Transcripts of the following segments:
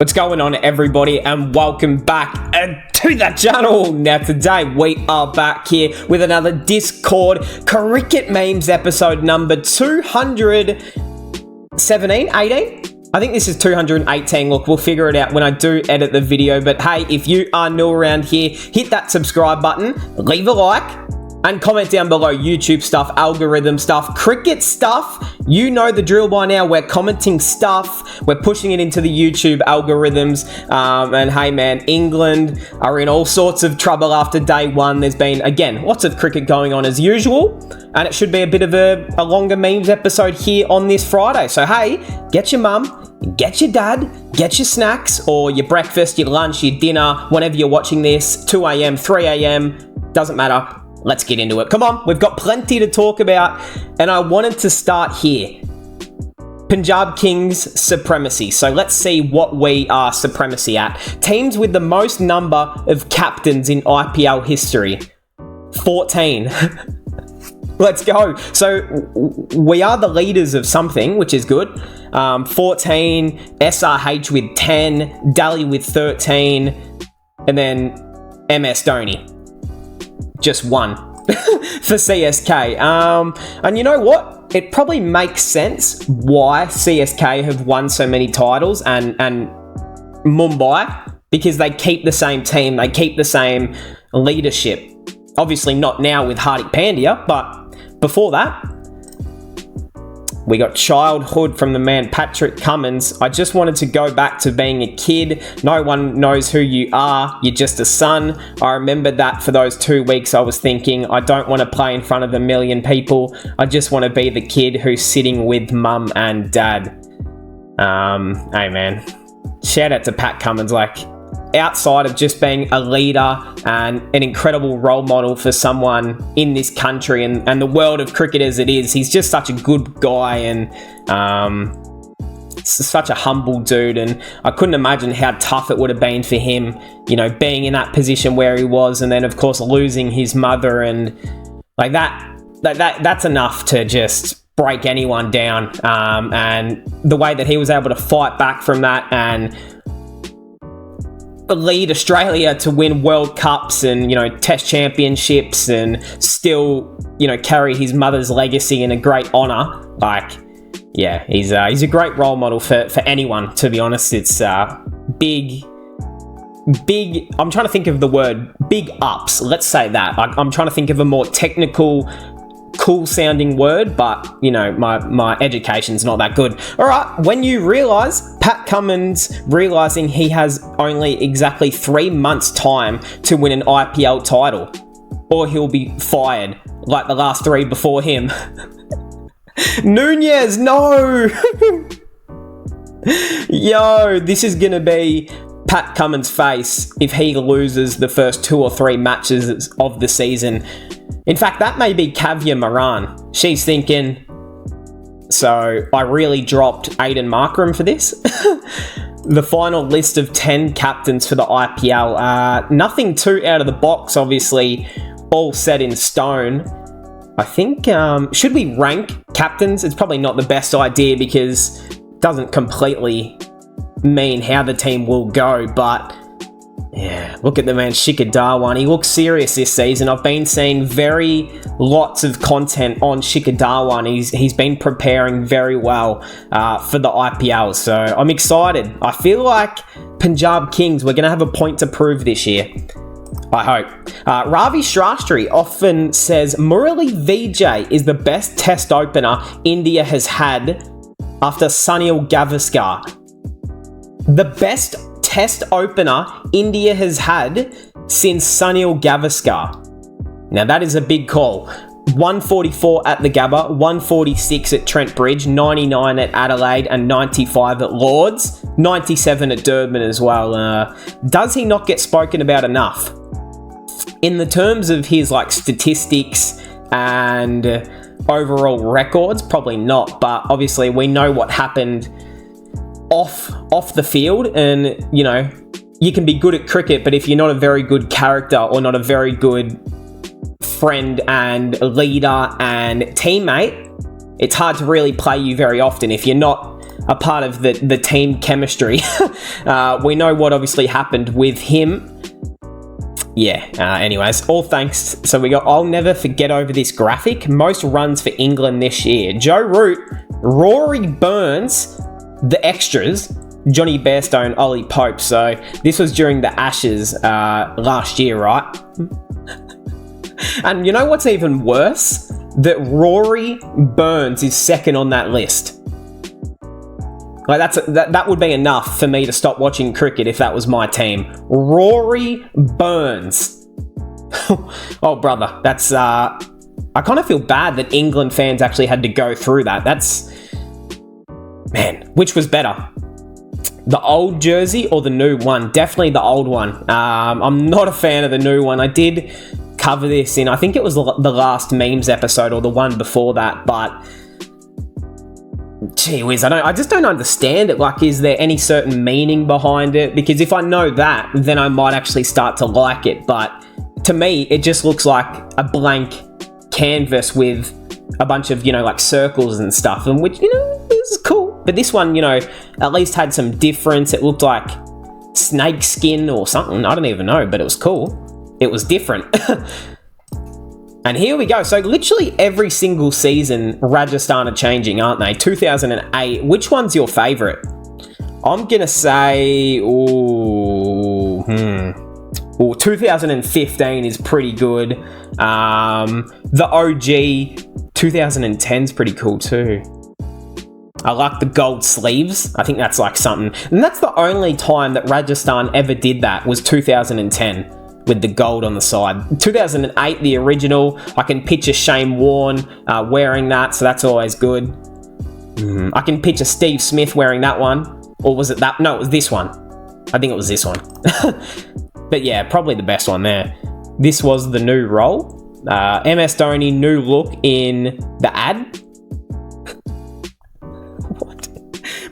What's going on, everybody, and welcome back to the channel. Now today we are back here with another Discord cricket memes episode number 217, 18? I think this is 218. Look, we'll figure it out when I do edit the video, but hey, if you are new around here, hit that subscribe button, leave a like, and comment down below YouTube stuff, algorithm stuff, cricket stuff. You know the drill by now. We're commenting stuff. We're pushing it into the YouTube algorithms. And hey man, England are in all sorts of trouble after day one. There's been, again, lots of cricket going on as usual. And it should be a bit of a longer memes episode here on this Friday. So hey, get your mum, get your dad, get your snacks or your breakfast, your lunch, your dinner, whenever you're watching this, 2 a.m., 3 a.m., doesn't matter. Let's get into it. Come on, we've got plenty to talk about, and I wanted to start here. Punjab Kings supremacy. So let's see what we are supremacy at. Teams with the most number of captains in IPL history. 14. Let's go. So we are the leaders of something, which is good. 14, SRH with 10, Delhi with 13, and then MS Dhoni. Just one for CSK. And you know what? It probably makes sense why CSK have won so many titles and Mumbai, because they keep the same team, they keep the same leadership. Obviously not now with Hardik Pandya, but before that, we got childhood from the man Patrick Cummins. I just wanted to go back to being a kid. No one knows who you are. You're just a son. I remember that for those 2 weeks I was thinking, I don't want to play in front of a million people. I just want to be the kid who's sitting with mum and dad. Hey man, shout out to Pat Cummins. Like, outside of just being a leader and an incredible role model for someone in this country and the world of cricket as it is, he's just such a good guy and such a humble dude. And I couldn't imagine how tough it would have been for him, you know, being in that position where he was, and then of course losing his mother, and like that's enough to just break anyone down. And the way that he was able to fight back from that and lead Australia to win World Cups and, you know, Test championships, and still, you know, carry his mother's legacy in a great honour. Like, yeah, he's a great role model for anyone, to be honest. It's big. I'm trying to think of the word big ups. Let's say that. I'm trying to think of a more technical, cool sounding word, but you know, my education's not that good. All right, when you realise Pat Cummins realising he has only exactly 3 months time to win an IPL title, or he'll be fired like the last 3 before him. Nunez, no. Yo, this is gonna be Pat Cummins' face if he loses the first 2 or 3 matches of the season. In fact, that may be Kavya Moran. She's thinking, so I really dropped Aiden Markram for this. The final list of 10 captains for the IPL. Nothing too out of the box, obviously, all set in stone. I think, should we rank captains? It's probably not the best idea because it doesn't completely mean how the team will go, but yeah, look at the man Shikhar Dhawan. He looks serious this season. I've been seeing lots of content on Shikhar Dhawan. He's been preparing very well for the IPL, so I'm excited. I feel like Punjab Kings, we're going to have a point to prove this year. I hope. Ravi Shastri often says Murali Vijay is the best test opener India has had after Sunil Gavaskar. The best test opener India has had since Sunil Gavaskar. Now that is a big call. 144 at the Gabba, 146 at Trent Bridge, 99 at Adelaide, and 95 at Lords, 97 at Durban as well. Does he not get spoken about enough? In the terms of his like statistics and overall records, probably not, but obviously we know what happened off the field, and you know, you can be good at cricket, but if you're not a very good character or not a very good friend and leader and teammate, it's hard to really play you very often. If you're not a part of the team chemistry. We know what obviously happened with him. Yeah, anyways, all thanks. So we got, I'll never forget over this graphic. Most runs for England this year. Joe Root, Rory Burns, the extras, Johnny Bairstow, Ollie Pope. So this was during the Ashes last year, right? And you know what's even worse? That Rory Burns is second on that list. Like that would be enough for me to stop watching cricket if that was my team. Rory Burns. Oh, brother, that's I kind of feel bad that England fans actually had to go through that. That's, man, which was better? The old jersey or the new one? Definitely the old one. I'm not a fan of the new one. I did cover this in, I think it was the last memes episode or the one before that, but gee whiz, I just don't understand it. Like, is there any certain meaning behind it? Because if I know that, then I might actually start to like it. But to me, it just looks like a blank canvas with a bunch of, like circles and stuff, and which, this is cool. But this one, at least had some difference. It looked like snake skin or something. I don't even know, but it was cool. It was different. And here we go. So literally every single season, Rajasthan are changing, aren't they? 2008. Which one's your favourite? I'm going to say, 2015 is pretty good. The OG 2010 is pretty cool too. I like the gold sleeves. I think that's like something. And that's the only time that Rajasthan ever did that, was 2010. With the gold on the side. 2008, the original, I can picture Shane Warne wearing that, so that's always good. I can picture Steve Smith wearing that one. Or was it that? No, it was this one. I think it was this one. But yeah, probably the best one there. This was the new role. MS Dhoni, new look in the ad.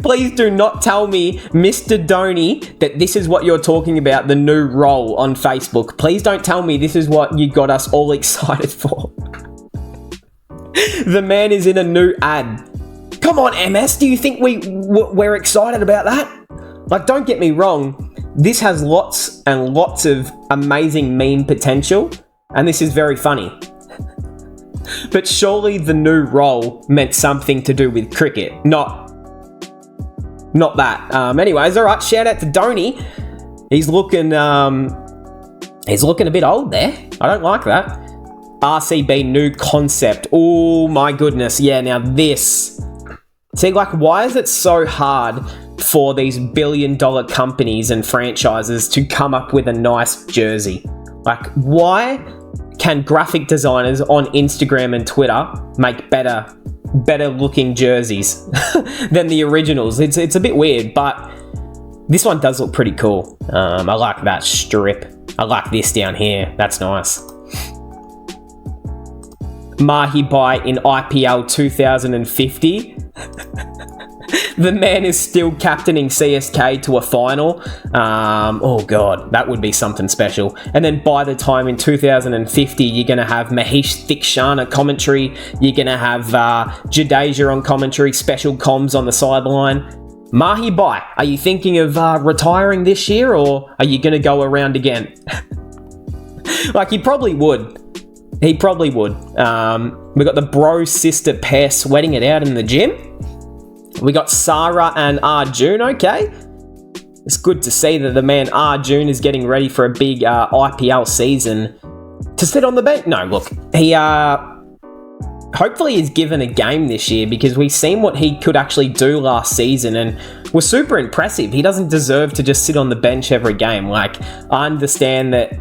Please do not tell me, Mr. Dhoni, that this is what you're talking about, the new role on Facebook. Please don't tell me this is what you got us all excited for. The man is in a new ad. Come on, MS, do you think we're excited about that? Like, don't get me wrong. This has lots and lots of amazing meme potential, and this is very funny. But surely the new role meant something to do with cricket, not that. Anyways, all right. Shout out to Dhoni. He's looking a bit old there. I don't like that. RCB new concept. Oh my goodness. Yeah. Now this. See, like, why is it so hard for these billion-dollar companies and franchises to come up with a nice jersey? Like, why can graphic designers on Instagram and Twitter make better looking jerseys than the originals? It's a bit weird, but this one does look pretty cool. I like that strip. I like this down here. That's nice. Mahi Bai in IPL 2050. The man is still captaining CSK to a final. Oh God, that would be something special. And then by the time in 2050, you're going to have Mahesh Thikshana commentary. You're going to have Jadeja on commentary, special comms on the sideline. Mahi Bai, are you thinking of retiring this year, or are you going to go around again? Like, he probably would. He probably would. We got the bro-sister pair sweating it out in the gym. We got Sarah and Arjun, okay. It's good to see that the man Arjun is getting ready for a big IPL season to sit on the bench. No, look, he hopefully is given a game this year, because we've seen what he could actually do last season and was super impressive. He doesn't deserve to just sit on the bench every game. Like, I understand that,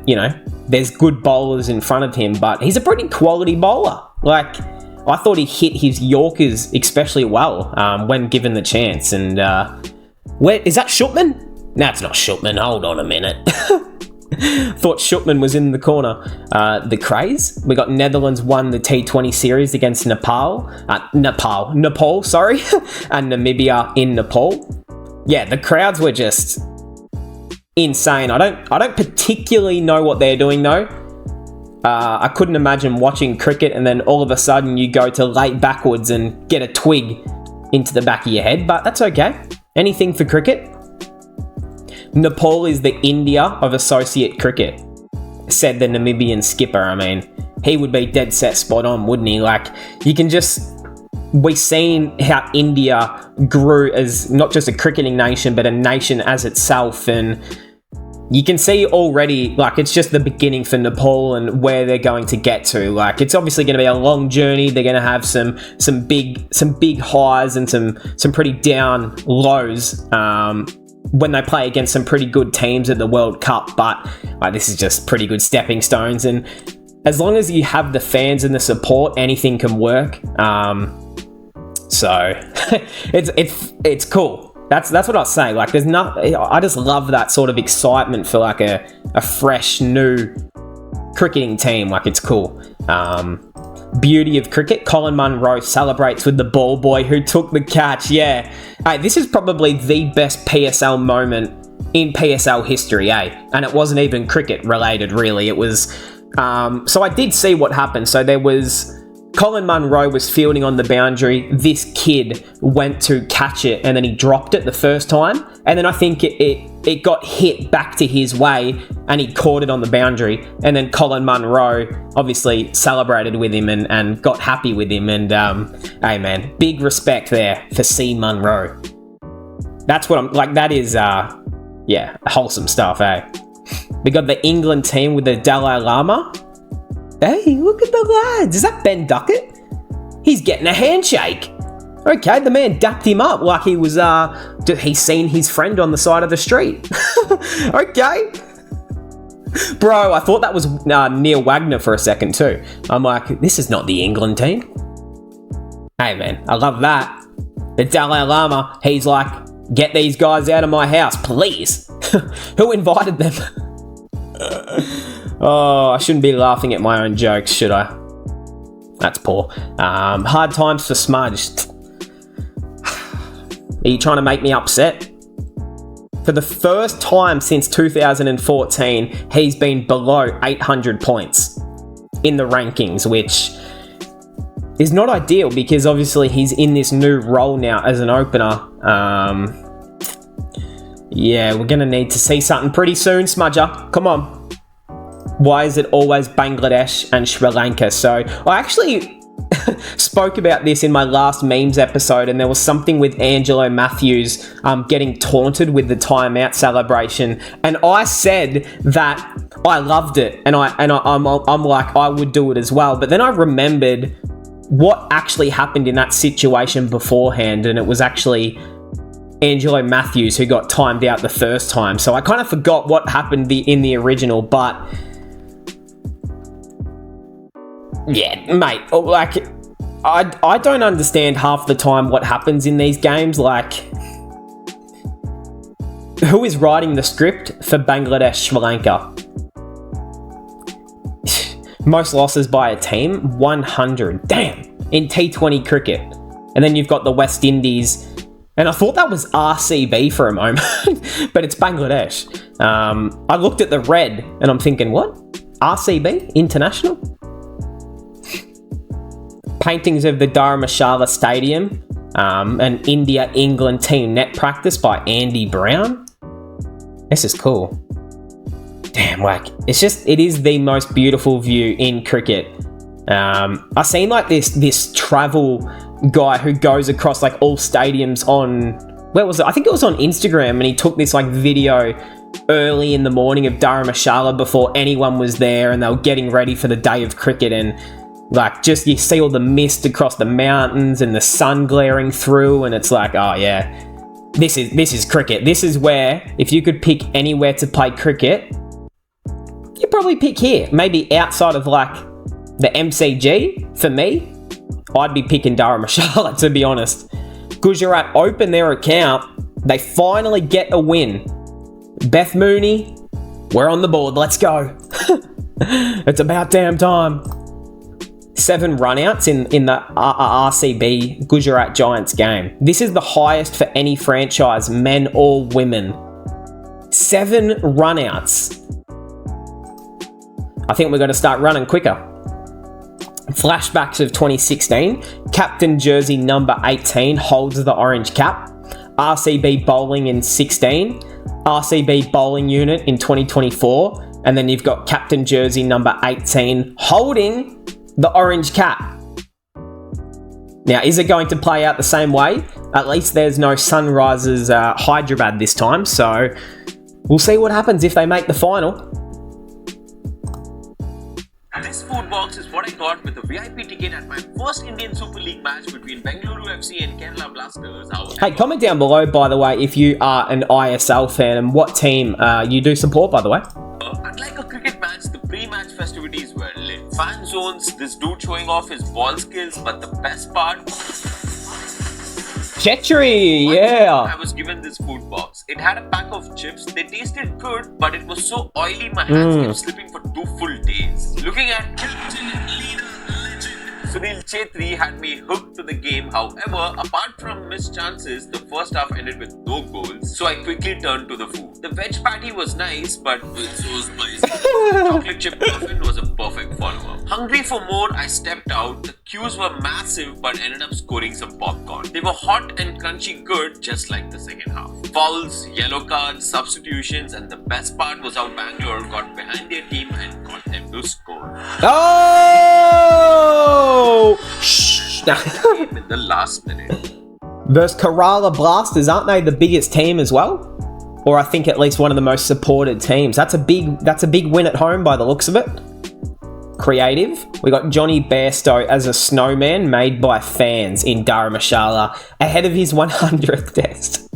there's good bowlers in front of him, but he's a pretty quality bowler. Like, I thought he hit his Yorkers especially well when given the chance. And where is that, Shutman? No, it's not Shutman. Hold on a minute. Thought Shutman was in the corner. The craze. We got Netherlands won the T20 series against Nepal, sorry, and Namibia in Nepal. Yeah, the crowds were just insane. I don't particularly know what they're doing though. I couldn't imagine watching cricket and then all of a sudden you go to late backwards and get a twig into the back of your head, but that's okay. Anything for cricket. Nepal is the India of associate cricket, said the Namibian skipper. I mean, he would be dead set spot on, wouldn't he? Like, you can just... We've seen how India grew as not just a cricketing nation, but a nation as itself, and you can see already, like, it's just the beginning for Nepal and where they're going to get to. Like, it's obviously going to be a long journey. They're going to have some big highs and some pretty down lows when they play against some pretty good teams at the World Cup. But this is just pretty good stepping stones, and as long as you have the fans and the support, anything can work. So it's cool. That's what I say. Like, there's I just love that sort of excitement for like a fresh new cricketing team. Like, it's cool. Beauty of cricket. Colin Munro celebrates with the ball boy who took the catch. Yeah. Hey, this is probably the best PSL moment in PSL history, and it wasn't even cricket related, really. It was. So I did see what happened. So there was. Colin Munro was fielding on the boundary. This kid went to catch it and then he dropped it the first time. And then I think it got hit back to his way and he caught it on the boundary. And then Colin Munro obviously celebrated with him and got happy with him. And hey man, big respect there for C. Munro. That's what I'm like. That is, wholesome stuff, eh? We got the England team with the Dalai Lama. Hey, look at the lads. Is that Ben Duckett? He's getting a handshake. Okay, the man dapped him up like he was, he's seen his friend on the side of the street. Okay. Bro, I thought that was Neil Wagner for a second too. I'm like, this is not the England team. Hey man, I love that. The Dalai Lama, he's like, get these guys out of my house, please. Who invited them? Oh, I shouldn't be laughing at my own jokes, should I? That's poor. Hard times for Smudge. Are you trying to make me upset? For the first time since 2014, he's been below 800 points in the rankings, which is not ideal because obviously he's in this new role now as an opener. Yeah, we're going to need to see something pretty soon, Smudger. Come on. Why is it always Bangladesh and Sri Lanka? So I actually spoke about this in my last memes episode, and there was something with Angelo Matthews getting taunted with the timeout celebration, and I said that I loved it, and I'm like, I would do it as well. But then I remembered what actually happened in that situation beforehand, and it was actually Angelo Matthews who got timed out the first time. So I kind of forgot what happened in the original, but yeah, mate, like, I don't understand half the time what happens in these games. Like, who is writing the script for Bangladesh, Sri Lanka? Most losses by a team, 100. Damn, in T20 cricket. And then you've got the West Indies. And I thought that was RCB for a moment, but it's Bangladesh. I looked at the red and I'm thinking, what? RCB? International? Paintings of the Dharamshala Stadium, an India-England team net practice by Andy Brown. This is cool. Damn, like, it is the most beautiful view in cricket. I seen like this travel guy who goes across like all stadiums on, where was it? I think it was on Instagram, and he took this like video early in the morning of Dharamshala before anyone was there, and they were getting ready for the day of cricket, and like, just you see all the mist across the mountains and the sun glaring through, and it's like, oh yeah, this is cricket. This is where, if you could pick anywhere to play cricket, you'd probably pick here. Maybe outside of like the MCG, for me, I'd be picking Dharamshala, to be honest. Gujarat open their account. They finally get a win. Beth Mooney, we're on the board. Let's go. It's about damn time. 7 runouts in the RCB Gujarat Giants game. This is the highest for any franchise, men or women. 7 runouts. I think we're going to start running quicker. Flashbacks of 2016. Captain jersey number 18 holds the orange cap. RCB bowling in 16. RCB bowling unit in 2024. And then you've got captain jersey number 18 holding the orange cap. Now, is it going to play out the same way? At least there's no Sunrisers Hyderabad this time, so we'll see what happens if they make the final. This food box is what I got with a VIP ticket at my first Indian Super League match between Bengaluru FC and Kerala Blasters. Hey, comment down below, by the way, if you are an ISL fan and what team you do support, by the way. Unlike a cricket match, the pre-match festivities were lit. Fan zones, this dude showing off his ball skills, but the best part... Chetri, yeah. I was given this food box. It had a pack of chips. They tasted good, but it was so oily my hands kept slipping for 2 full days. Looking at Captain Leader Legend Sunil Chetri had me hooked to the game. However, apart from missed chances, the first half ended with no goals, so I quickly turned to the food. The veg patty was nice, but it's so spicy. Chocolate chip muffin was a perfect follow-up. Hungry for more, I stepped out. The queues were massive, but ended up scoring some popcorn. They were hot and crunchy good, just like the second half. Fouls, yellow cards, substitutions, and the best part was how Bangalore got behind their team and got them to score. Oh! Shh! In the last minute. Versus Kerala Blasters, aren't they the biggest team as well? Or I think at least one of the most supported teams. That's a big win at home by the looks of it. Creative. We got Johnny Bairstow as a snowman made by fans in Dharamshala ahead of his 100th test.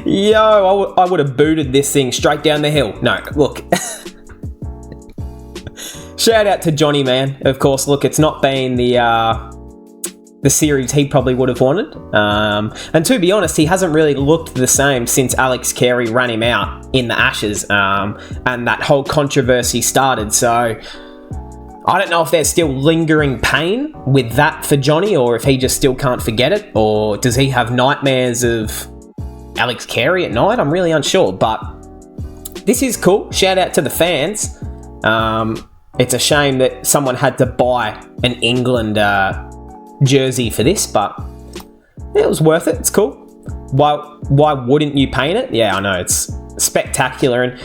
Yo, I would have booted this thing straight down the hill. No, look. Shout out to Johnny, man. Of course, look, it's not been the series he probably would have wanted. And to be honest, he hasn't really looked the same since Alex Carey ran him out in the Ashes and that whole controversy started. So I don't know if there's still lingering pain with that for Johnny, or if he just still can't forget it, or does he have nightmares of Alex Carey at night? I'm really unsure, but this is cool. Shout out to the fans. It's a shame that someone had to buy an England jersey for this, but it was worth it. It's cool. Why wouldn't you paint it? Yeah, I know, it's spectacular, and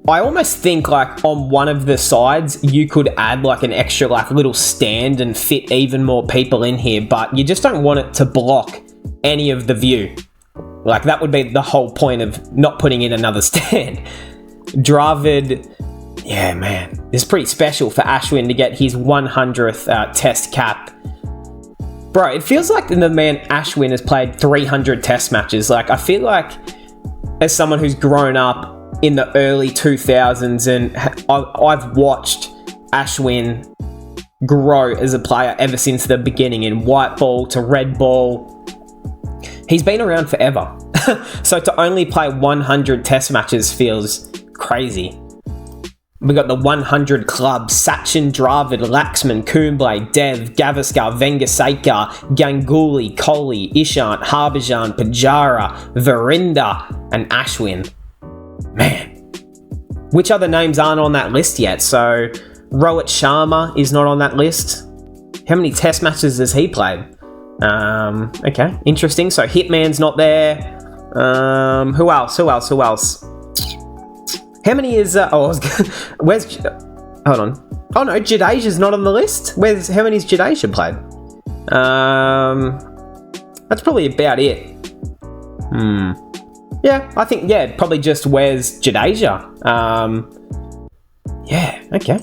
I almost think like on one of the sides you could add like an extra like little stand and fit even more people in here, but you just don't want it to block any of the view. Like that would be the whole point of not putting in another stand. Dravid, yeah, man, it's pretty special for Ashwin to get his 100th test cap. Bro, it feels like the man Ashwin has played 300 test matches. Like, I feel like as someone who's grown up in the early 2000s and I've watched Ashwin grow as a player ever since the beginning, in white ball to red ball. He's been around forever. So to only play 100 test matches feels crazy. We got the 100 club: Sachin, Dravid, Laxman, Kumble, Dev, Gavaskar, Vengasekar, Ganguly, Kohli, Ishant, Harbhajan, Pujara, Verinder, and Ashwin. Man, which other names aren't on that list yet? So Rohit Sharma is not on that list. How many test matches has he played? Okay, interesting. So Hitman's not there. Who else? How many is... where's... Hold on. Oh no, Jadeja's not on the list. How many's Jadeja played? That's probably about it. Yeah, I think, probably just where's Jadeja. Yeah, okay.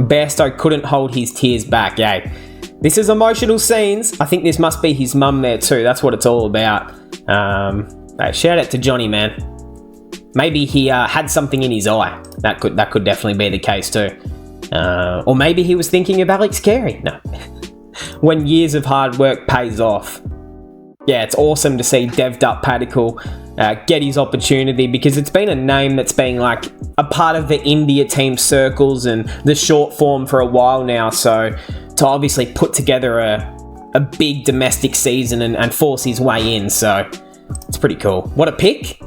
Bairstow couldn't hold his tears back, yay. This is emotional scenes. I think this must be his mum there too. That's what it's all about. Shout out to Johnny, man. Maybe he had something in his eye. That could definitely be the case too. Or maybe he was thinking of Alex Carey. No. When years of hard work pays off. Yeah, it's awesome to see Devdutt Padikkal get his opportunity, because it's been a name that's been like a part of the India team circles and the short form for a while now. So to obviously put together a big domestic season and force his way in. So it's pretty cool. What a pick.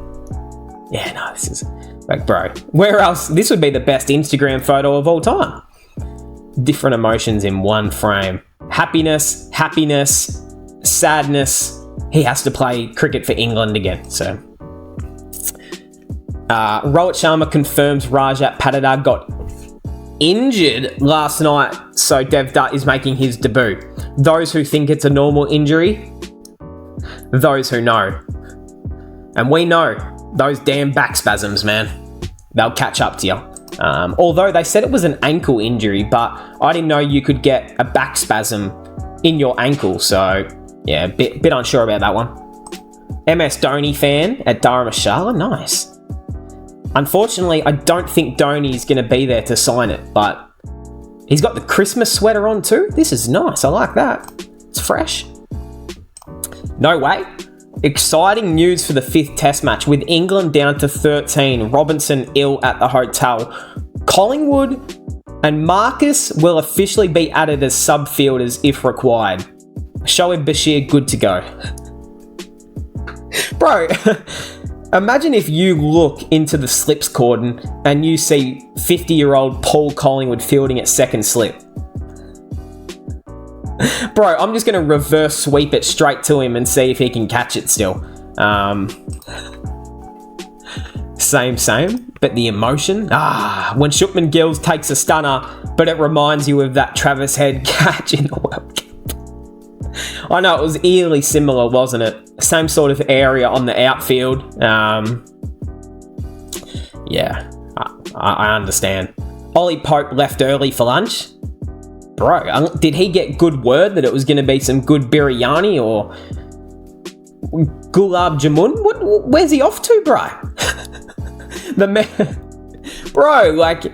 Yeah, no, this is like, bro, where else? This would be the best Instagram photo of all time. different emotions in one frame. Happiness, sadness. He has to play cricket for England again. So, Rohit Sharma confirms Rajat Patidar got injured last night, so Dev Dutt is making his debut. Those who think it's a normal injury, those who know. And we know those damn back spasms, man. They'll catch up to you. Although they said it was an ankle injury, but I didn't know you could get a back spasm in your ankle, so yeah, bit unsure about that one. MS Dhoni fan at Dharamshala, nice. Unfortunately, I don't think Dhoni's going to be there to sign it, but he's got the Christmas sweater on too. This is nice, I like that. It's fresh. No way. Exciting news for the 5th test match with England down to 13. Robinson ill at the hotel. Collingwood and Marcus will officially be added as sub-fielders if required. Shoaib Bashir good to go. Bro, imagine if you look into the slips cordon and you see 50-year-old Paul Collingwood fielding at second slip. Bro, I'm just going to reverse sweep it straight to him and see if he can catch it still. Same. But the emotion? When Shupman Gills takes a stunner, but it reminds you of that Travis Head catch in the World Cup. I know, it was eerily similar, wasn't it? Same sort of area on the outfield. Yeah, I understand. Ollie Pope left early for lunch. Bro, did he get good word that it was going to be some good biryani or gulab jamun? Where's he off to, bro? Bro, like,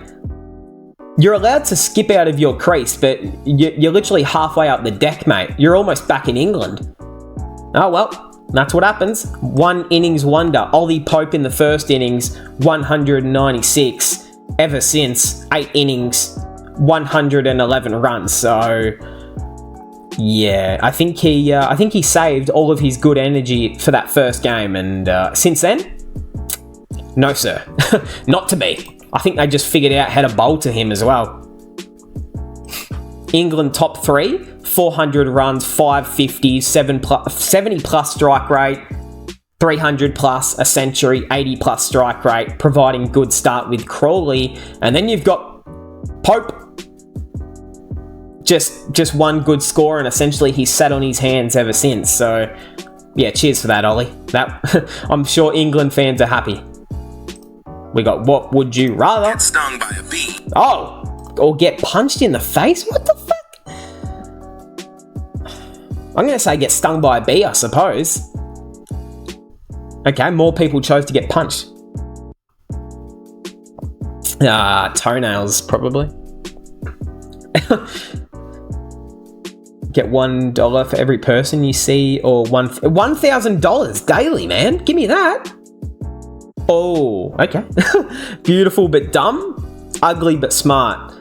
you're allowed to skip out of your crease, but you're literally halfway up the deck, mate. You're almost back in England. Oh, well, that's what happens. 1 innings wonder. Ollie Pope in the first innings, 196. Ever since, 8 innings, 111 runs. So, yeah, I think he saved all of his good energy for that first game, and since then, no sir, not to be. I think they just figured out how to bowl to him as well. England top 3, 400 runs, 550, 70 plus strike rate, 300 plus a century, 80 plus strike rate, providing good start with Crawley, and then you've got Pope. Just one good score, and essentially he's sat on his hands ever since. So, yeah, cheers for that, Ollie. That I'm sure England fans are happy. We got what would you rather? Get stung by a bee. Oh, or get punched in the face? What the fuck? I'm going to say get stung by a bee, I suppose. Okay, more people chose to get punched. Toenails, probably. Get $1 for every person you see, or $1,000 daily, man. Give me that. Oh, okay. Beautiful but dumb, ugly but smart.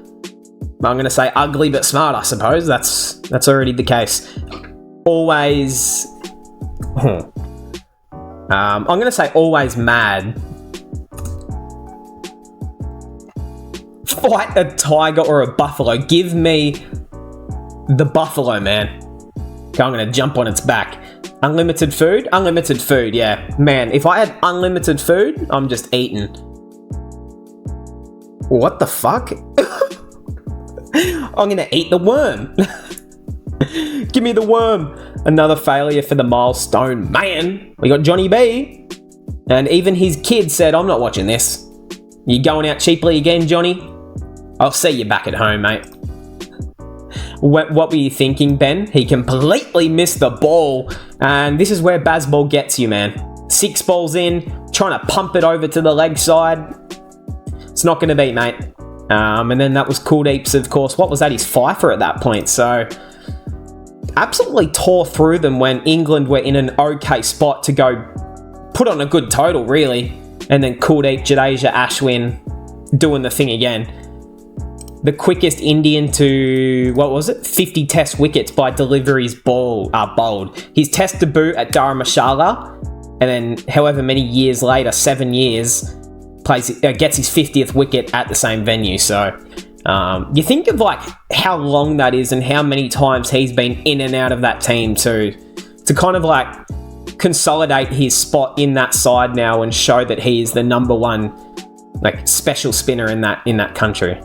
I'm going to say ugly but smart, I suppose. That's already the case. Always. I'm going to say always mad. Fight a tiger or a buffalo. Give me the buffalo, man. Okay, I'm going to jump on its back. Unlimited food? Unlimited food, yeah. Man, if I had unlimited food, I'm just eating. What the fuck? I'm gonna eat the worm. Give me the worm. Another failure for the milestone man. We got Johnny B. And even his kid said, I'm not watching this. You going out cheaply again, Johnny? I'll see you back at home, mate. What were you thinking, Ben? He completely missed the ball. And this is where Bazball gets you, man. 6 balls in, trying to pump it over to the leg side. It's not going to be, mate. And then that was Kuldeep's, of course. What was that? His fifer at that point. So, absolutely tore through them when England were in an okay spot to go put on a good total, really. And then Kuldeep, Jadeja, Ashwin doing the thing again. The quickest Indian to, 50 test wickets by deliveries bowled. His test debut at Dharamshala, and then however many years later, 7 years, gets his 50th wicket at the same venue. So, You think of like how long that is and how many times he's been in and out of that team to kind of like consolidate his spot in that side now and show that he is the number one like special spinner in that country.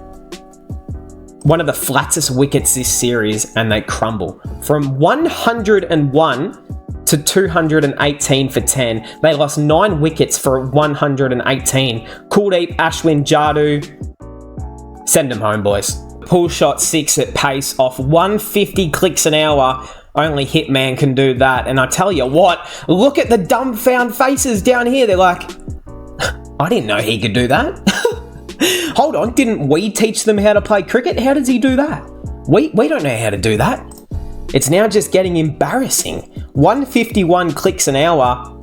One of the flattest wickets this series, and they crumble. From 101 to 218 for 10. They lost 9 wickets for 118. Kuldeep, Ashwin, Jadu. Send them home, boys. Pull shot 6 at pace off 150 clicks an hour. Only Hitman can do that. And I tell you what, look at the dumbfound faces down here. They're like, I didn't know he could do that. Hold on, didn't we teach them how to play cricket? How does he do that? We don't know how to do that. It's now just getting embarrassing. 151 clicks an hour.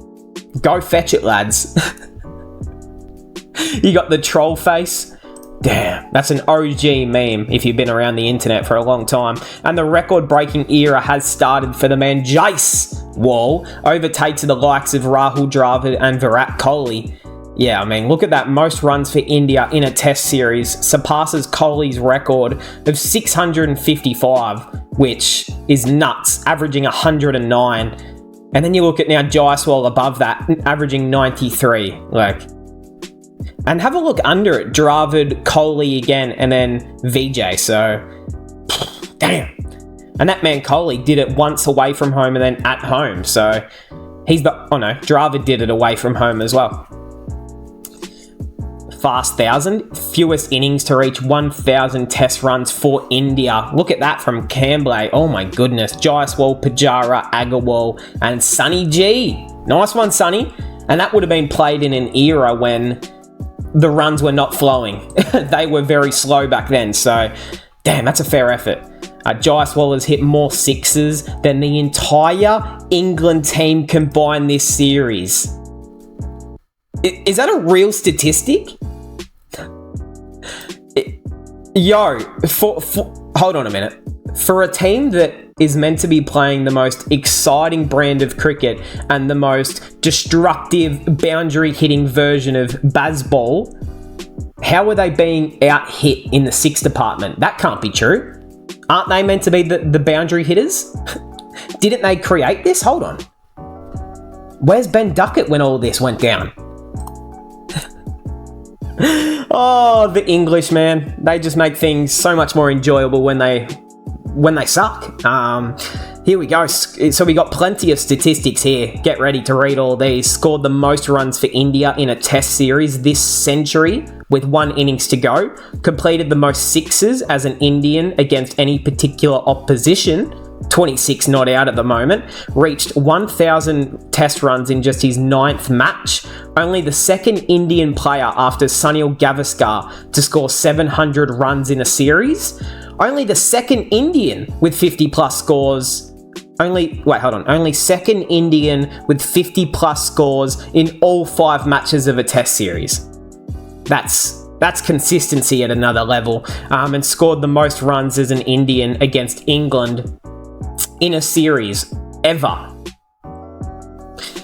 Go fetch it, lads. You got the troll face. Damn, that's an OG meme if you've been around the internet for a long time. And the record-breaking era has started for the man Jaiswal, overtakes the likes of Rahul Dravid and Virat Kohli. Yeah, I mean, look at that. Most runs for India in a test series surpasses Kohli's record of 655, which is nuts, averaging 109. And then you look at now Jaiswal above that, averaging 93. And have a look under it. Dravid, Kohli again, and then Vijay. So, damn. And that man Kohli did it once away from home and then at home. So, Dravid did it away from home as well. Fast 1,000, fewest innings to reach 1,000 test runs for India. Look at that from Cambley. Oh my goodness. Jaiswal, Pujara, Agarwal, and Sunny G. Nice one, Sunny. And that would have been played in an era when the runs were not flowing. They were very slow back then. So, damn, that's a fair effort. Jaiswal has hit more sixes than the entire England team combined this series. Is that a real statistic? Hold on a minute. For a team that is meant to be playing the most exciting brand of cricket and the most destructive boundary-hitting version of baseball, how are they being out-hit in the six department? That can't be true. Aren't they meant to be the boundary hitters? Didn't they create this? Hold on. Where's Ben Duckett when all this went down? Oh, the English, man. They just make things so much more enjoyable when they suck. Here we go. So we got plenty of statistics here. Get ready to read all these. Scored the most runs for India in a test series this century with 1 innings to go. Completed the most sixes as an Indian against any particular opposition. 26 not out at the moment. Reached 1,000 test runs in just his 9th match. Only the second Indian player after Sunil Gavaskar to score 700 runs in a series. Only the second Indian with 50 plus scores. Only second Indian with 50 plus scores in all 5 matches of a test series. That's consistency at another level. And scored the most runs as an Indian against England in a series ever.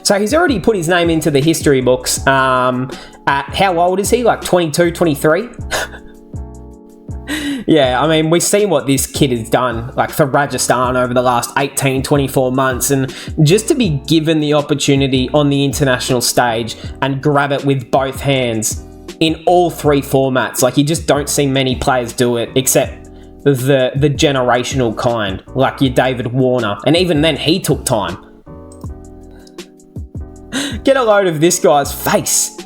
So he's already put his name into the history books. At how old is he? Like 22, 23? Yeah, I mean, we've seen what this kid has done, like for Rajasthan over the last 18, 24 months. And just to be given the opportunity on the international stage and grab it with both hands in all 3 formats, like you just don't see many players do it, except the generational kind, like your David Warner. And even then, he took time. Get a load of this guy's face.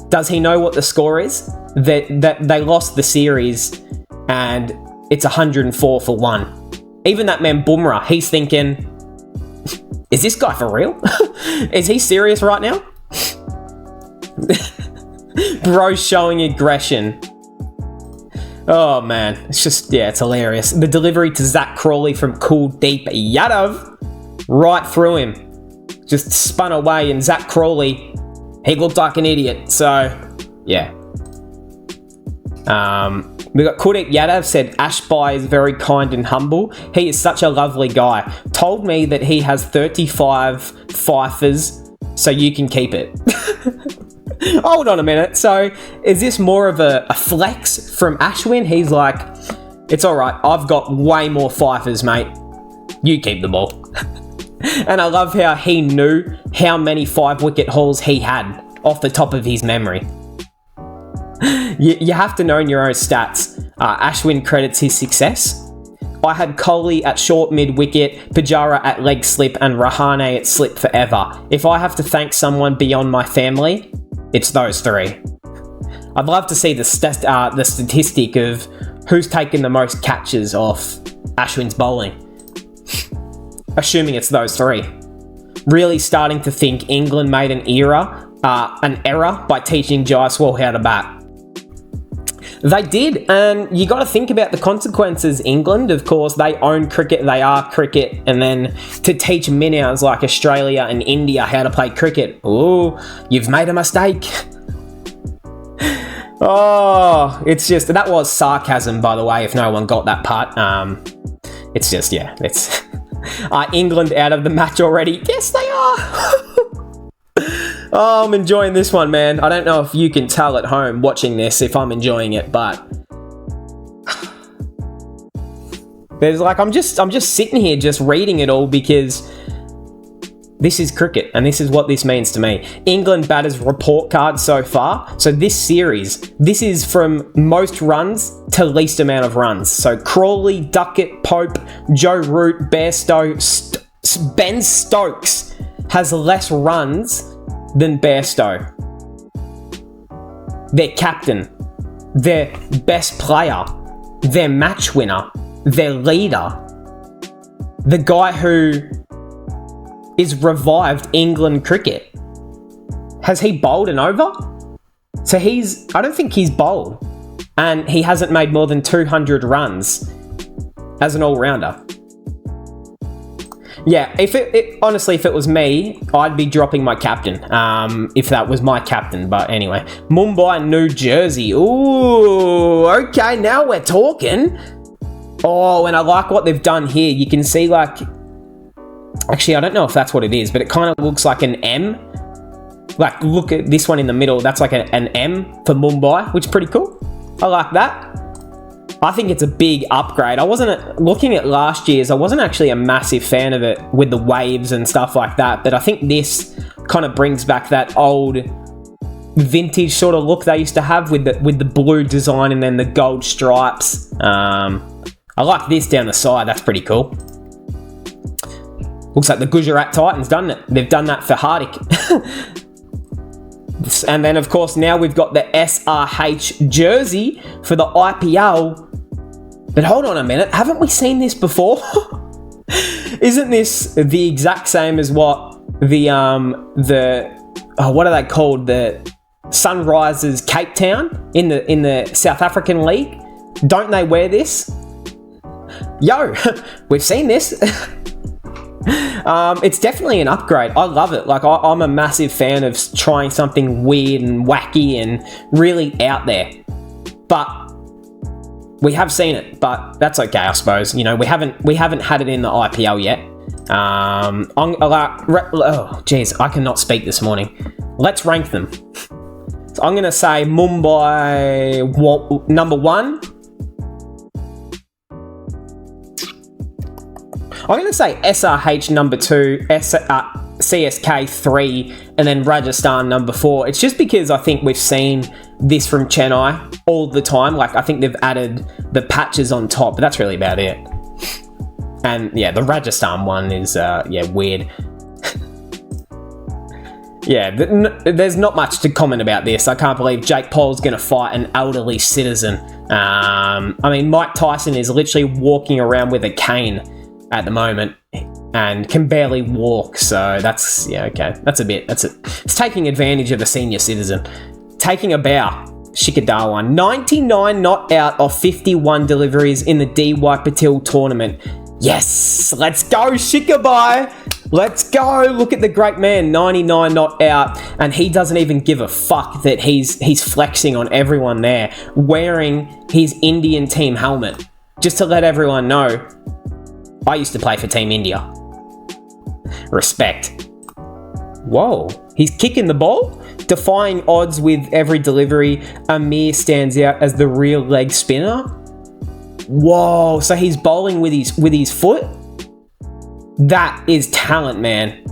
Does he know what the score is? That they lost the series and it's 104 for 1. Even that man Bumrah, he's thinking, is this guy for real? Is he serious right now? Bro's showing aggression. Oh man, it's hilarious. The delivery to Zach Crawley from Kuldeep Yadav, right through him. Just spun away, and Zach Crawley, he looked like an idiot. So, yeah. We got Kuldeep Yadav said, Ashby is very kind and humble. He is such a lovely guy. Told me that he has 35 fifers, so you can keep it. Hold on a minute. So, is this more of a flex from Ashwin? He's like, it's all right. I've got way more fifers, mate. You keep the ball. And I love how he knew how many 5-wicket hauls he had off the top of his memory. You have to know in your own stats. Ashwin credits his success. I had Kohli at short mid-wicket, Pujara at leg slip, and Rahane at slip forever. If I have to thank someone beyond my family, it's those three. I'd love to see the statistic of who's taken the most catches off Ashwin's bowling. Assuming it's those three. Really starting to think England made an error by teaching Jaiswal how to bat. They did, and you got to think about the consequences. England, of course, they own cricket, they are cricket, and then to teach minnows like Australia and India how to play cricket, ooh, you've made a mistake. Oh, it's just, that was sarcasm, by the way, if no one got that part. It's just, yeah, it's... Are England out of the match already? Yes, they are! Oh, I'm enjoying this one, man. I don't know if you can tell at home watching this if I'm enjoying it, but there's like I'm just sitting here just reading it all because this is cricket and this is what this means to me. England batters report card so far. So this series, this is from most runs to least amount of runs. So Crawley, Duckett, Pope, Joe Root, Bairstow, Ben Stokes has less runs than Bairstow. Their captain, their best player, their match winner, their leader, the guy who is revived England cricket. Has he bowled an over? So I don't think he's bowled. And he hasn't made more than 200 runs as an all-rounder. Yeah, honestly, if it was me, I'd be dropping my captain, if that was my captain. But anyway, Mumbai, New Jersey. Ooh, okay, now we're talking. Oh, and I like what they've done here. You can see, like... Actually, I don't know if that's what it is, but it kind of looks like an M. Like, look at this one in the middle. That's like an M for Mumbai, which is pretty cool. I like that. I think it's a big upgrade. I wasn't looking at last year's. I wasn't actually a massive fan of it with the waves and stuff like that. But I think this kind of brings back that old vintage sort of look they used to have with the blue design and then the gold stripes. I like this down the side. That's pretty cool. Looks like the Gujarat Titans, doesn't it? They've done that for Hardik. And then, of course, now we've got the SRH jersey for the IPL. But hold on a minute, haven't we seen this before? Isn't this the exact same as what what are they called? The Sunrisers Cape Town in the South African League? Don't they wear this? Yo, we've seen this. It's definitely an upgrade. I love it. Like, I'm a massive fan of trying something weird and wacky and really out there. But we have seen it, but that's okay, I suppose. You know, we haven't had it in the IPL yet. Oh, geez, I cannot speak this morning. Let's rank them. So I'm going to say Mumbai number 1. I'm going to say SRH number 2, CSK 3, and then Rajasthan number 4. It's just because I think we've seen this from Chennai all the time. Like, I think they've added the patches on top, but that's really about it. And yeah, the Rajasthan one is, weird. Yeah, there's not much to comment about this. I can't believe Jake Paul's going to fight an elderly citizen. I mean, Mike Tyson is literally walking around with a cane at the moment and can barely walk, so that's, yeah, okay. It's taking advantage of a senior citizen. Taking a bow. Shikhar Dhawan, 99 not out of 51 deliveries in the D.Y. Patil tournament. Yes, let's go, Shikhar bhai. Let's go. Look at the great man, 99 not out, and he doesn't even give a fuck that he's flexing on everyone there, wearing his Indian team helmet. Just to let everyone know, I used to play for Team India. Respect. Whoa, he's kicking the ball? defying odds with every delivery. Amir stands out as the real leg spinner. Whoa, so he's bowling with his foot? That is talent, man.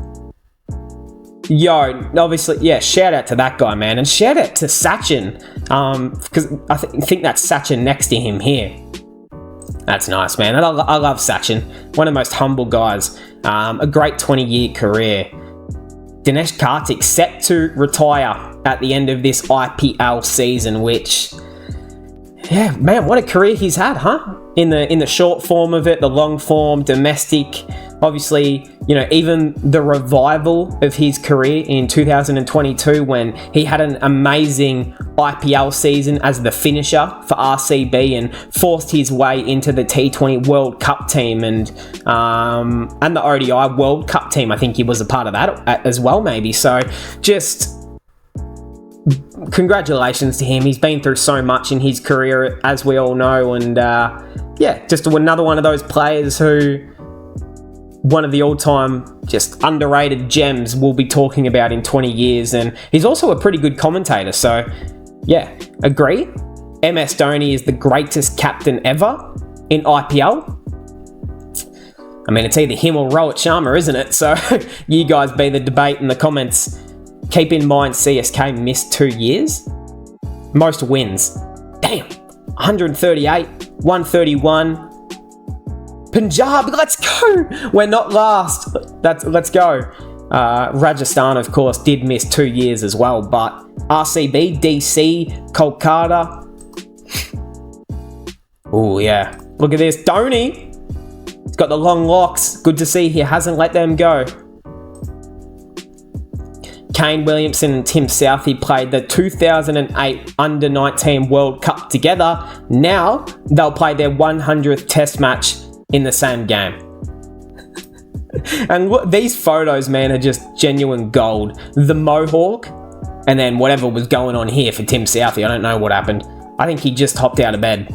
Yo, obviously, yeah, shout out to that guy, man. And shout out to Sachin, because I think that's Sachin next to him here. That's nice, man. I love Sachin. One of the most humble guys. A great 20-year career. Dinesh Karthik set to retire at the end of this IPL season, which, yeah, man, what a career he's had, huh? In the short form of it, the long form, domestic. Obviously, you know, even the revival of his career in 2022 when he had an amazing IPL season as the finisher for RCB and forced his way into the T20 World Cup team and the ODI World Cup team. I think he was a part of that as well, maybe. So just congratulations to him. He's been through so much in his career, as we all know. And yeah, just another one of those players who one of the all-time just underrated gems we'll be talking about in 20 years. And he's also a pretty good commentator. So yeah, agree. MS Dhoni is the greatest captain ever in IPL. I mean, it's either him or Rohit Sharma, isn't it? So you guys be the debate in the comments. Keep in mind, CSK missed 2 years. Most wins. Damn. 138, 131. Punjab, let's go. We're not last. Let's go. Rajasthan, of course, did miss 2 years as well, but RCB, DC, Kolkata. Oh, yeah. Look at this. Dhoni. He's got the long locks. Good to see he hasn't let them go. Kane Williamson and Tim Southey played the 2008 Under-19 World Cup together. Now they'll play their 100th Test match in the same game. And look, these photos, man, are just genuine gold. The mohawk, and then whatever was going on here for Tim Southey. I don't know what happened. I think he just hopped out of bed.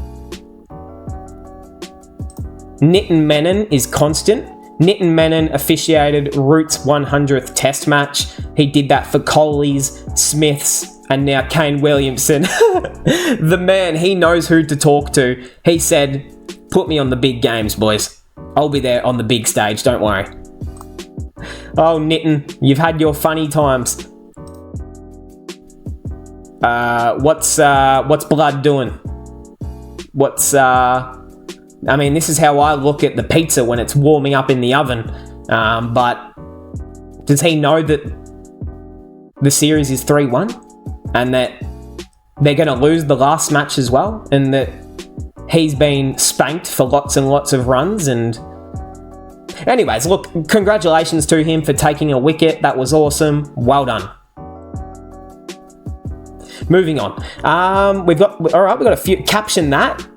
Nitin Menon is constant. Nitin Menon officiated Root's 100th Test match. He did that for Kohli's, Smith's, and now Kane Williamson. The man, he knows who to talk to. He said, put me on the big games, boys. I'll be there on the big stage, don't worry. Oh, Nitin, you've had your funny times. What's blood doing? I mean, this is how I look at the pizza when it's warming up in the oven. But does he know that the series is 3-1? And that they're going to lose the last match as well? And that he's been spanked for lots and lots of runs? And anyways, look, congratulations to him for taking a wicket. That was awesome. Well done. Moving on. We've got a few. Caption that.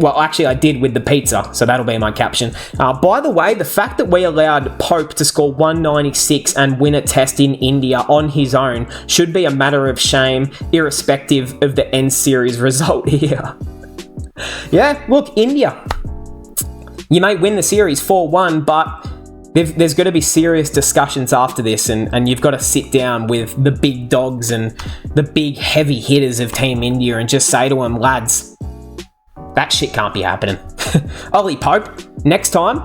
Well, actually, I did with the pizza, so that'll be my caption. By the way, the fact that we allowed Pope to score 196 and win a test in India on his own should be a matter of shame, irrespective of the end series result here. Yeah, look, India. You may win the series 4-1, but there's got to be serious discussions after this, and you've got to sit down with the big dogs and the big heavy hitters of Team India and just say to them, lads, that shit can't be happening. Ollie Pope, next time,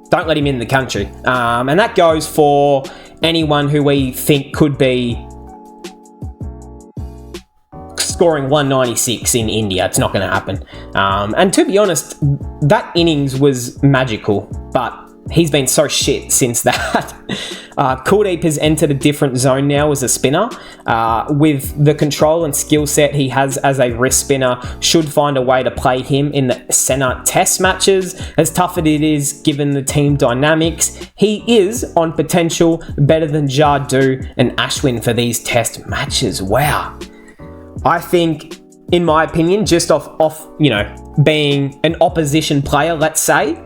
don't let him in the country. And that goes for anyone who we think could be scoring 196 in India. It's not going to happen. And to be honest, that innings was magical, but he's been so shit since that. Kuldeep has entered a different zone now as a spinner. With the control and skill set he has as a wrist spinner, should find a way to play him in the centre test matches. As tough as it is given the team dynamics, he is on potential better than Jadoo and Ashwin for these test matches. Wow. I think, in my opinion, just off being an opposition player, let's say,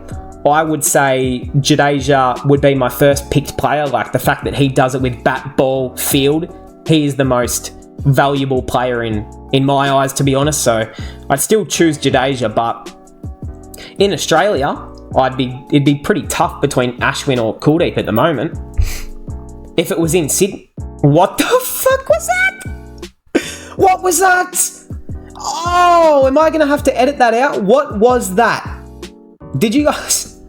I would say Jadeja would be my first picked player. Like, the fact that he does it with bat, ball, field, he is the most valuable player in my eyes, to be honest. So I'd still choose Jadeja, but in Australia, it'd be pretty tough between Ashwin or Kuldeep at the moment. If it was in Sydney, What the fuck was that? What was that? Oh, am I going to have to edit that out? What was that? Did you guys...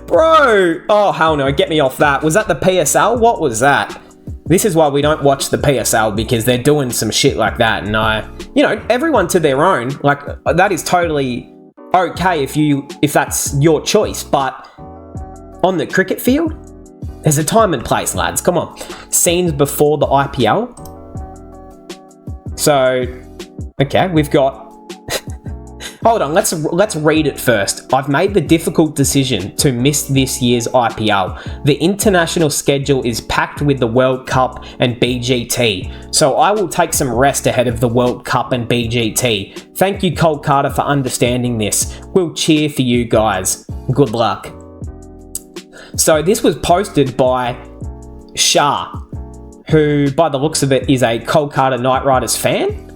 Bro! Oh, hell no, get me off that. Was that the PSL? What was that? This is why we don't watch the PSL, because they're doing some shit like that, and you know, everyone to their own. Like, that is totally okay if that's your choice, but on the cricket field, there's a time and place, lads. Come on. Scenes before the IPL. So, okay, we've got... Hold on, let's read it first. I've made the difficult decision to miss this year's IPL. The international schedule is packed with the World Cup and BGT, so I will take some rest ahead of the World Cup and BGT. Thank you, Kolkata, for understanding this. We'll cheer for you guys. Good luck. So this was posted by Shah, who, by the looks of it, is a Kolkata Knight Riders fan.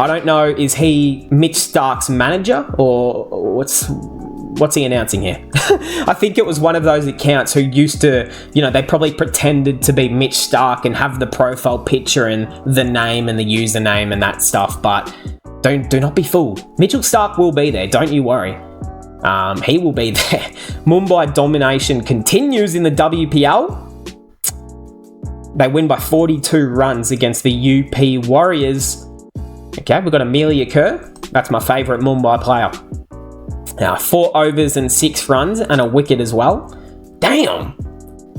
I don't know, is he Mitch Stark's manager, or what's he announcing here? I think it was one of those accounts who used to, you know, they probably pretended to be Mitch Stark and have the profile picture and the name and the username and that stuff, but do not be fooled. Mitchell Stark will be there, don't you worry. He will be there. Mumbai domination continues in the WPL. They win by 42 runs against the UP Warriors. Okay, we've got Amelia Kerr. That's my favourite Mumbai player. Now, 4 overs and 6 runs and a wicket as well. Damn!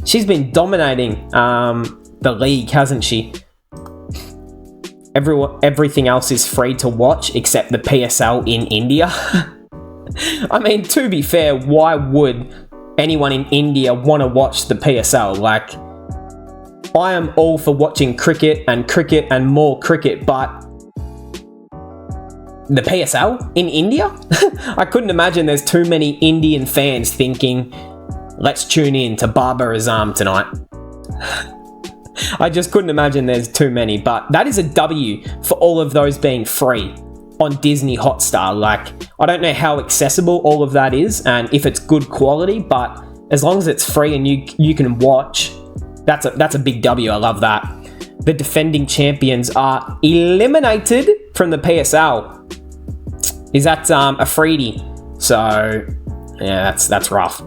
She's been dominating the league, hasn't she? Everything else is free to watch except the PSL in India. I mean, to be fair, why would anyone in India want to watch the PSL? Like, I am all for watching cricket and more cricket, but the PSL in India? I couldn't imagine there's too many Indian fans thinking, let's tune in to Babar Azam tonight. I just couldn't imagine there's too many, but that is a W for all of those being free on Disney Hotstar. Like, I don't know how accessible all of that is and if it's good quality, but as long as it's free and you can watch, that's a big W. I love that. The defending champions are eliminated from the PSL. Is that Afridi? So, yeah, that's rough.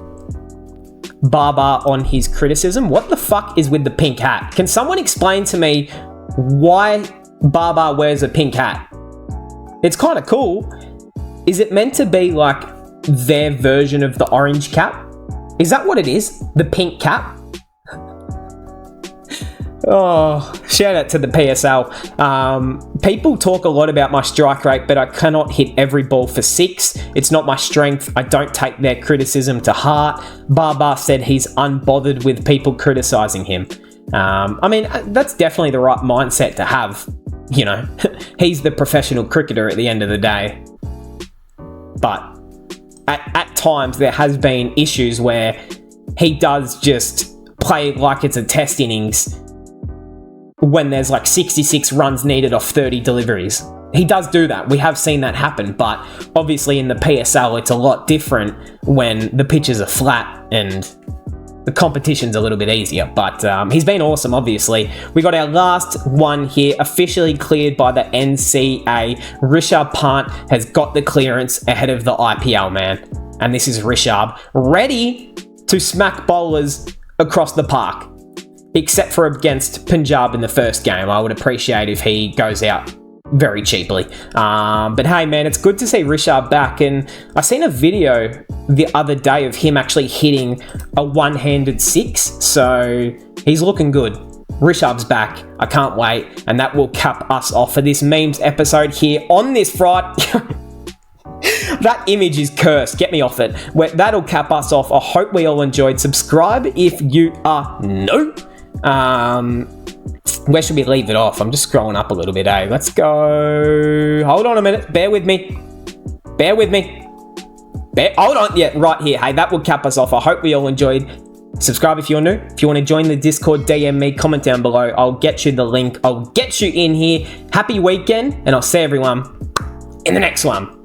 Baba on his criticism. What the fuck is with the pink hat? Can someone explain to me why Baba wears a pink hat? It's kind of cool. Is it meant to be like their version of the orange cap? Is that what it is? The pink cap? Oh, shout out to the PSL. People talk a lot about my strike rate, but I cannot hit every ball for 6. It's not my strength. I don't take their criticism to heart. Baba said he's unbothered with people criticizing him. I mean, that's definitely the right mindset to have. You know, he's the professional cricketer at the end of the day. But at times there has been issues where he does just play like it's a test innings when there's like 66 runs needed off 30 deliveries. He does do that. We have seen that happen, but obviously in the PSL it's a lot different when the pitches are flat and the competition's a little bit easier. But he's been awesome, obviously. We got our last one here, officially cleared by the NCA. Rishabh Pant has got the clearance ahead of the IPL, man. And this is Rishabh, ready to smack bowlers across the park. Except for against Punjab in the first game. I would appreciate if he goes out very cheaply. But hey, man, it's good to see Rishabh back. And I seen a video the other day of him actually hitting a one-handed 6. So he's looking good. Rishabh's back. I can't wait. And that will cap us off for this memes episode here on this Friday. That image is cursed. Get me off it. That'll cap us off. I hope we all enjoyed. Subscribe if you are new. Where should we leave it off? I'm just scrolling up a little bit, eh? Let's go. Hold on a minute. Bear with me. Hold on. Yeah, right here. Hey, that will cap us off. I hope we all enjoyed. Subscribe if you're new. If you want to join the Discord, DM me, comment down below. I'll get you the link. I'll get you in here. Happy weekend, and I'll see everyone in the next one.